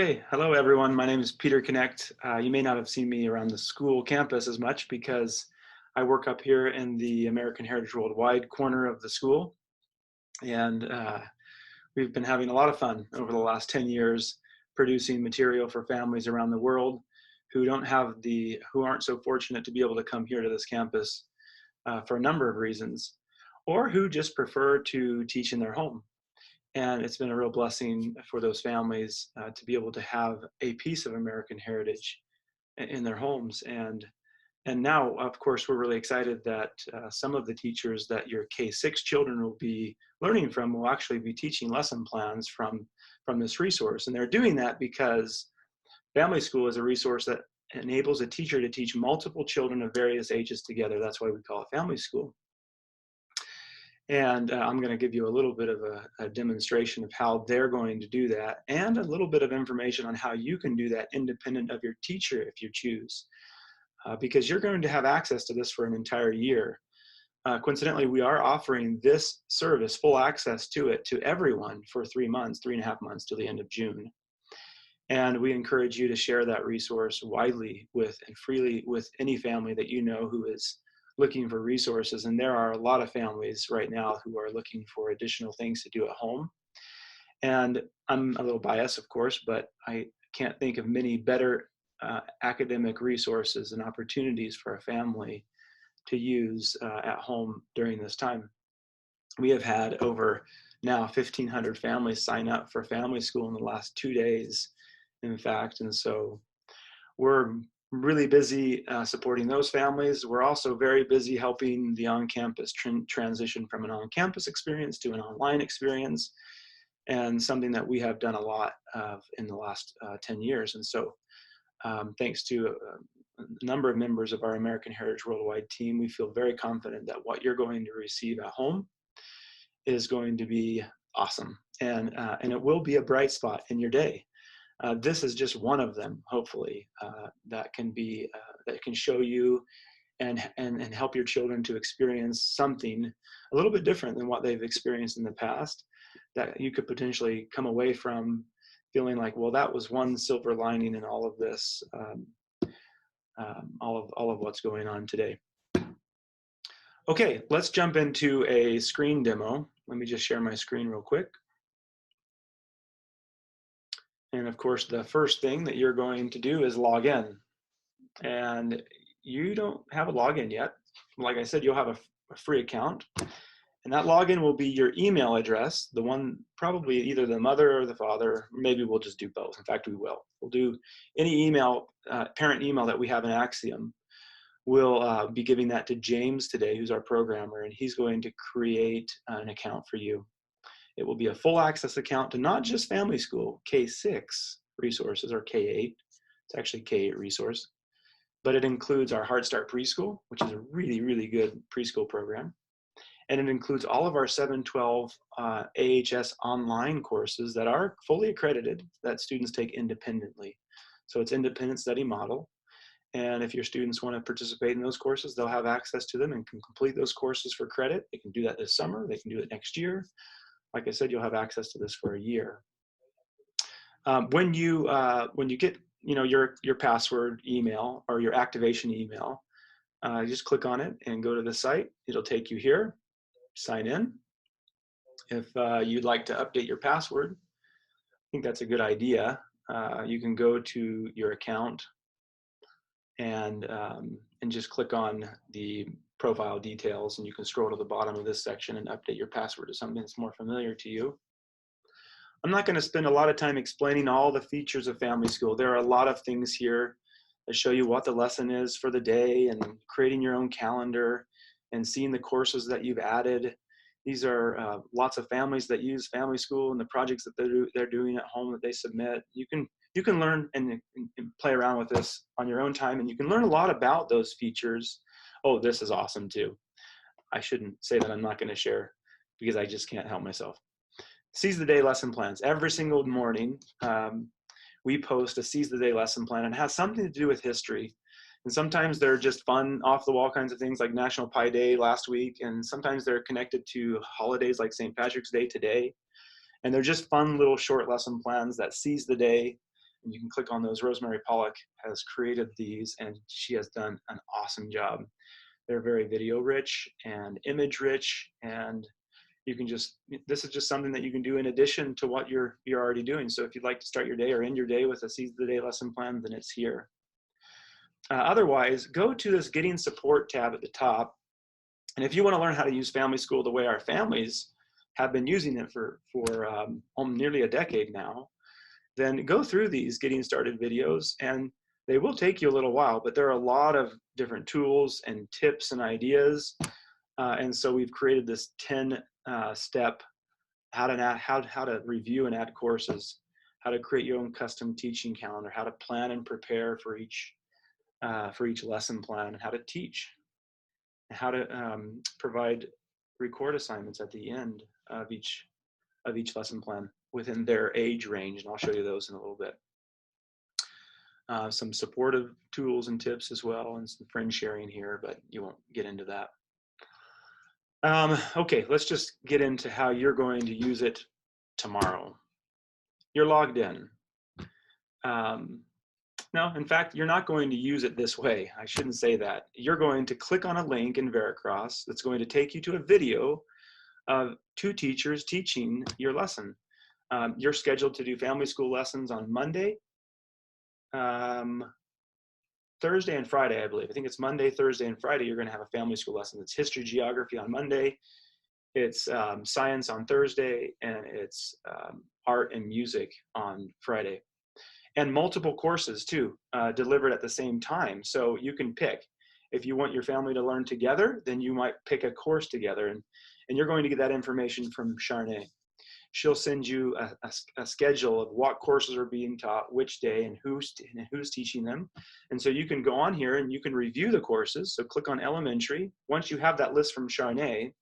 Okay, hello everyone. My name is Peter Knecht. You may not have seen me around the school campus as much because I work up here in the American Heritage Worldwide corner of the school. And we've been having a lot of fun over the last 10 years producing material for families around the world who aren't so fortunate to be able to come here to this campus for a number of reasons, or who just prefer to teach in their home. And it's been a real blessing for those families to be able to have a piece of American heritage in their homes. And now, of course, we're really excited that some of the teachers that your K-6 children will be learning from will actually be teaching lesson plans from this resource. And they're doing that because Family School is a resource that enables a teacher to teach multiple children of various ages together. That's why we call it Family School. And I'm going to give you a little bit of a demonstration of how they're going to do that, and a little bit of information on how you can do that independent of your teacher if you choose, because you're going to have access to this for an entire year. Coincidentally, we are offering this service, full access to it, to everyone for 3 months, 3.5 months till the end of June. And we encourage you to share that resource widely with and freely with any family that you know who is looking for resources. And there are a lot of families right now who are looking for additional things to do at home. And I'm a little biased, of course, but I can't think of many better academic resources and opportunities for a family to use at home during this time. We have had over now 1,500 families sign up for Family School in the last 2 days, in fact. And so we're really busy supporting those families. We're also very busy helping the on-campus transition from an on-campus experience to an online experience, and something that we have done a lot of in the last 10 years. And so thanks to a number of members of our American Heritage Worldwide team, we feel very confident that what you're going to receive at home is going to be awesome. And it will be a bright spot in your day. This is just one of them, hopefully, that can show you and help your children to experience something a little bit different than what they've experienced in the past, that you could potentially come away from feeling like, well, that was one silver lining in all of this, all of what's going on today. Okay, let's jump into a screen demo. Let me just share my screen real quick. And of course, the first thing that you're going to do is log in. And you don't have a login yet. Like I said, you'll have a free account. And that login will be your email address, the one, probably either the mother or the father. Maybe we'll just do both. In fact, we will. We'll do any email, parent email that we have in Axiom. We'll be giving that to James today, who's our programmer, and he's going to create an account for you. It will be a full access account to not just Family School, K-6 resources, or K-8. It's actually K-8 resource, but it includes our Heart Start Preschool, which is a really, really good preschool program. And it includes all of our 712 AHS online courses that are fully accredited, that students take independently. So it's independent study model. And if your students want to participate in those courses, they'll have access to them and can complete those courses for credit. They can do that this summer. They can do it next year. Like I said, you'll have access to this for a year. When you get your password email or your activation email, just click on it and go to the site. It'll take you here. Sign in. If you'd like to update your password, I think that's a good idea. You can go to your account and just click on the profile details, and you can scroll to the bottom of this section and update your password to something that's more familiar to you. I'm not going to spend a lot of time explaining all the features of Family School. There are a lot of things here that show you what the lesson is for the day, and creating your own calendar and seeing the courses that you've added. These are lots of families that use Family School and the projects that they're doing at home that they submit. You can learn and play around with this on your own time, and you can learn a lot about those features. Oh, this is awesome too. I shouldn't say that I'm not going to share, because I just can't help myself. Seize the Day lesson plans. Every single morning, we post a Seize the Day lesson plan, and it has something to do with history. And sometimes they're just fun, off-the-wall kinds of things like National Pie Day last week, and sometimes they're connected to holidays like St. Patrick's Day today. And they're just fun little short lesson plans that seize the day, And you can click on those. Rosemary Pollock has created these, and she has done an awesome job. They're very video rich and image rich, and you can this is just something that you can do in addition to what you're already doing. So if you'd like to start your day or end your day with a Seize the Day lesson plan, then it's here. Otherwise, go to this Getting Support tab at the top. And if you want to learn how to use Family School the way our families have been using it for nearly a decade now, then go through these Getting Started videos, and they will take you a little while, but there are a lot of different tools and tips and ideas. And so we've created this 10-step how to review and add courses, how to create your own custom teaching calendar, how to plan and prepare for each lesson plan, and how to teach, and how to provide record assignments at the end of each lesson plan within their age range, and I'll show you those in a little bit. Some supportive tools and tips as well, and some friend sharing here, but you won't get into that. Okay, let's just get into how you're going to use it tomorrow. You're logged in. No, in fact, you're not going to use it this way. I shouldn't say that. You're going to click on a link in Veracross that's going to take you to a video of 2 teachers teaching your lesson. You're scheduled to do Family School lessons on Monday, Thursday, and Friday, I believe. I think it's Monday, Thursday, and Friday you're going to have a Family School lesson. It's History, Geography on Monday. It's Science on Thursday, and it's Art and Music on Friday. And multiple courses too, delivered at the same time. So you can pick. If you want your family to learn together, then you might pick a course together. And you're going to get that information from Charnay. She'll send you a schedule of what courses are being taught, which day, and who's teaching them. And so you can go on here and you can review the courses. So click on Elementary. Once you have that list from Charnay,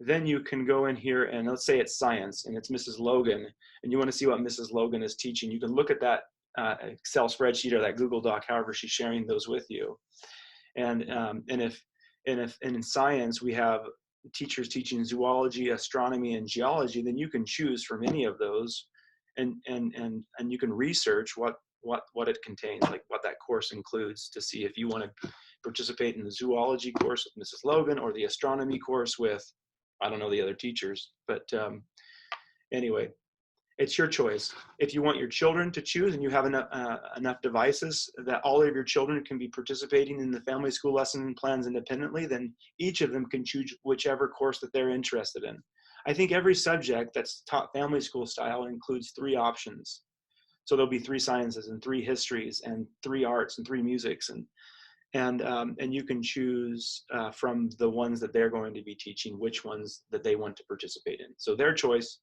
then you can go in here and let's say it's Science and it's Mrs. Logan, and you want to see what Mrs. Logan is teaching. You can look at that Excel spreadsheet or that Google Doc, however she's sharing those with you. And if in Science we have teachers teaching zoology, astronomy, and geology, then you can choose from any of those, and you can research what it contains, like what that course includes, to see if you want to participate in the zoology course with Mrs. Logan or the astronomy course with, I don't know the other teachers, but anyway, it's your choice. If you want your children to choose and you have enough devices that all of your children can be participating in the Family School lesson plans independently, then each of them can choose whichever course that they're interested in. I think every subject that's taught Family School style includes 3 options. So there'll be 3 sciences and 3 histories and 3 arts and 3 musics, and you can choose from the ones that they're going to be teaching, which ones that they want to participate in. So their choice,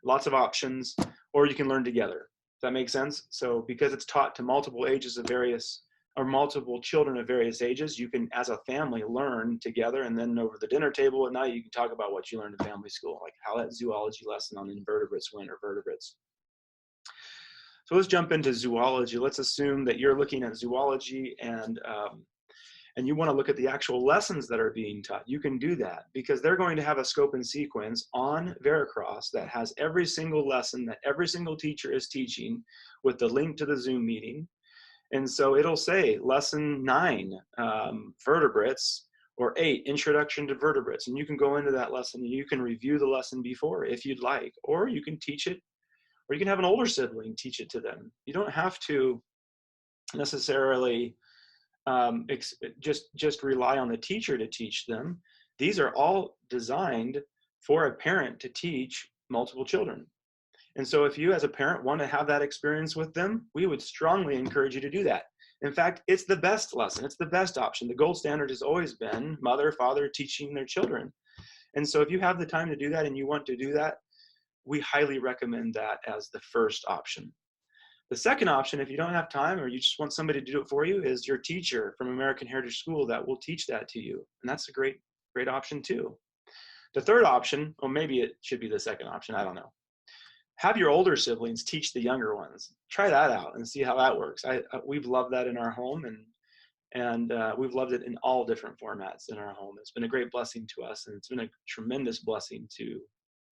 lots of options, or you can learn together. Does that make sense? So because it's taught to multiple ages of various, or multiple children of various ages, you can, as a family, learn together, and then over the dinner table at night, you can talk about what you learned in Family School, like how that zoology lesson on invertebrates went, or vertebrates. So let's jump into zoology. Let's assume that you're looking at zoology and you want to look at the actual lessons that are being taught. You can do that because they're going to have a scope and sequence on Veracross that has every single lesson that every single teacher is teaching with the link to the Zoom meeting. And so it'll say lesson 9, vertebrates, or 8, introduction to vertebrates. And you can go into that lesson and you can review the lesson before if you'd like, or you can teach it, or you can have an older sibling teach it to them. You don't have to necessarily just rely on the teacher to teach them. These are all designed for a parent to teach multiple children. And so if you as a parent want to have that experience with them, we would strongly encourage you to do that. In fact, it's the best lesson. It's the best option. The gold standard has always been mother, father teaching their children. And so if you have the time to do that and you want to do that, we highly recommend that as the first option. The second option, if you don't have time or you just want somebody to do it for you, is your teacher from American Heritage School that will teach that to you. And that's a great option too. The third option, or maybe it should be the second option, I don't know. Have your older siblings teach the younger ones. Try that out and see how that works. We've loved that in our home, and we've loved it in all different formats in our home. It's been a great blessing to us, and it's been a tremendous blessing to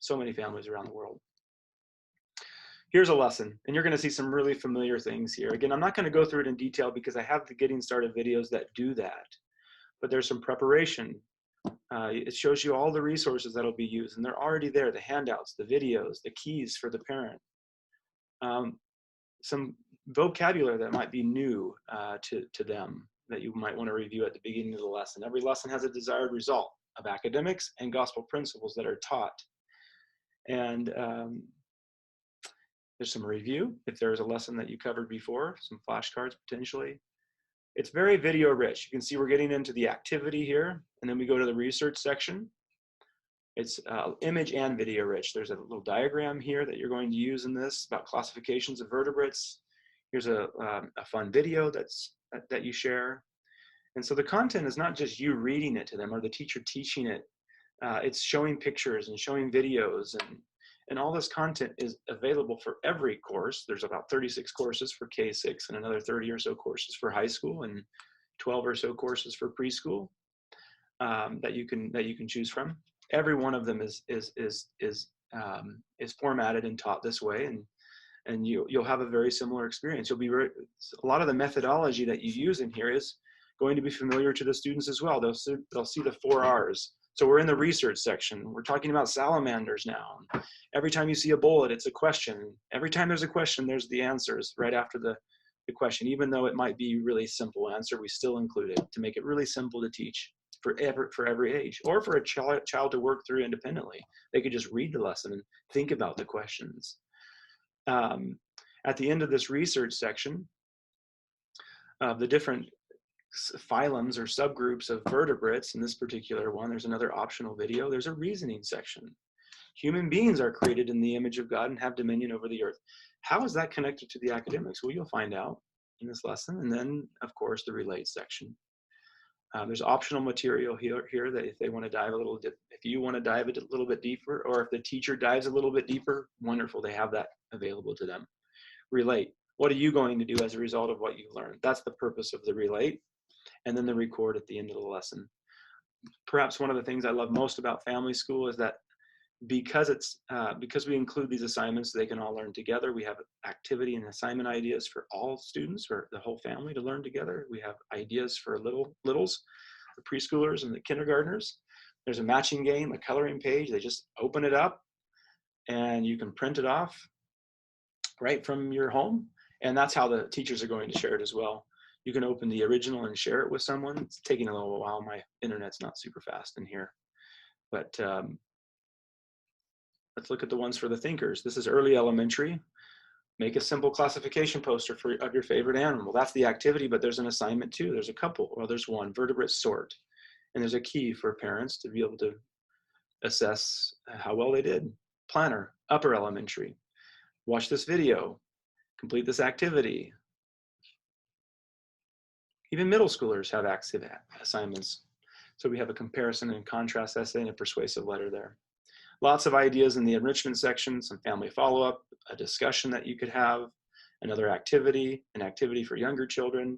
so many families around the world. here's a lesson, and you're going to see some really familiar things here. Again, I'm not going to go through it in detail because I have the getting started videos that do that, but there's some preparation. It shows you all the resources that'll be used, and they're already there, the handouts, the videos, the keys for the parent. Some vocabulary that might be new to them that you might want to review at the beginning of the lesson. Every lesson has a desired result of academics and gospel principles that are taught. And there's some review if there's a lesson that you covered before, some flashcards potentially. It's very video rich. You can see we're getting into the activity here, and then we go to the research section. It's image and video rich. There's a little diagram here that you're going to use in this about classifications of vertebrates. Here's a fun video that you share. And so the content is not just you reading it to them or the teacher teaching it. It's showing pictures and showing videos, and all this content is available for every course. There's about 36 courses for K-6 and another 30 or so courses for high school and 12 or so courses for preschool that you can choose from. Every one of them is formatted and taught this way, and you'll have a very similar experience. You'll be a lot of the methodology that you use in here is going to be familiar to the students as well. They'll see the 4 R's. So we're in the research section. We're talking about salamanders now. Every time you see a bullet, it's a question. Every time there's a question, there's the answers right after the question. Even though it might be really simple answer, we still include it to make it really simple to teach for every age, or for a child to work through independently. They could just read the lesson and think about the questions. At the end of this research section, the different phylums or subgroups of vertebrates, in this particular one, there's another optional video. There's a reasoning section. Human beings are created in the image of God and have dominion over the earth. How is that connected to the academics? Well, you'll find out in this lesson. And then, of course, the relate section. There's optional material here that if they want to dive a little, if you want to dive a little bit deeper, or if the teacher dives a little bit deeper, wonderful, they have that available to them. Relate. What are you going to do as a result of what you've learned? That's the purpose of the relate. And then the record at the end of the lesson. Perhaps one of the things I love most about family school is that because we include these assignments so they can all learn together, we have activity and assignment ideas for all students or the whole family to learn together. We have ideas for littles, the preschoolers and the kindergartners. There's a matching game, a coloring page. They just open it up and you can print it off right from your home. And that's how the teachers are going to share it as well. You can open the original and share it with someone. It's taking a little while. My internet's not super fast in here. But let's look at the ones for the thinkers. This is early elementary. Make a simple classification poster of your favorite animal. That's the activity, but there's an assignment too. There's a couple, or there's one, vertebrate sort. And there's a key for parents to be able to assess how well they did. Planner, upper elementary. Watch this video. Complete this activity. Even middle schoolers have active assignments. So we have a comparison and contrast essay and a persuasive letter there. Lots of ideas in the enrichment section, some family follow-up, a discussion that you could have, another activity, an activity for younger children.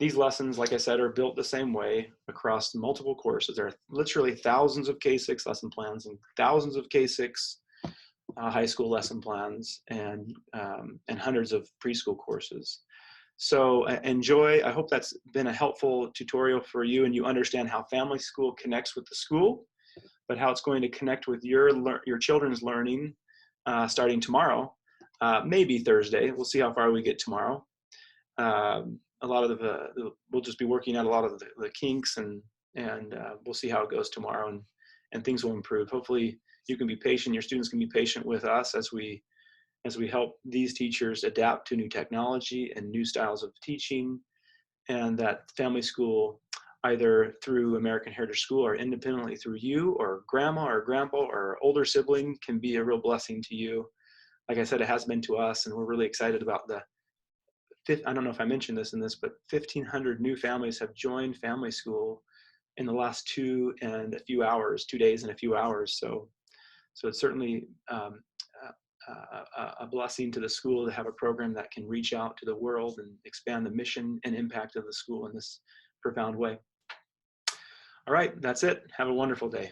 These lessons, like I said, are built the same way across multiple courses. There are literally thousands of K-6 lesson plans and thousands of K-6 high school lesson plans and hundreds of preschool courses. So enjoy. I hope that's been a helpful tutorial for you and you understand how family school connects with the school, but how it's going to connect with your children's learning starting tomorrow, maybe Thursday. We'll see how far we get tomorrow. A lot of we'll just be working out a lot of the kinks and we'll see how it goes tomorrow and things will improve. Hopefully you can be patient, your students can be patient with us as we help these teachers adapt to new technology and new styles of teaching, and that family school, either through American Heritage School or independently through you or grandma or grandpa or older sibling, can be a real blessing to you. Like I said, it has been to us, and we're really excited about I don't know if I mentioned this in this, but 1,500 new families have joined family school in the last 2 days and a few hours. So it's certainly a blessing to the school to have a program that can reach out to the world and expand the mission and impact of the school in this profound way. All right, that's it. Have a wonderful day.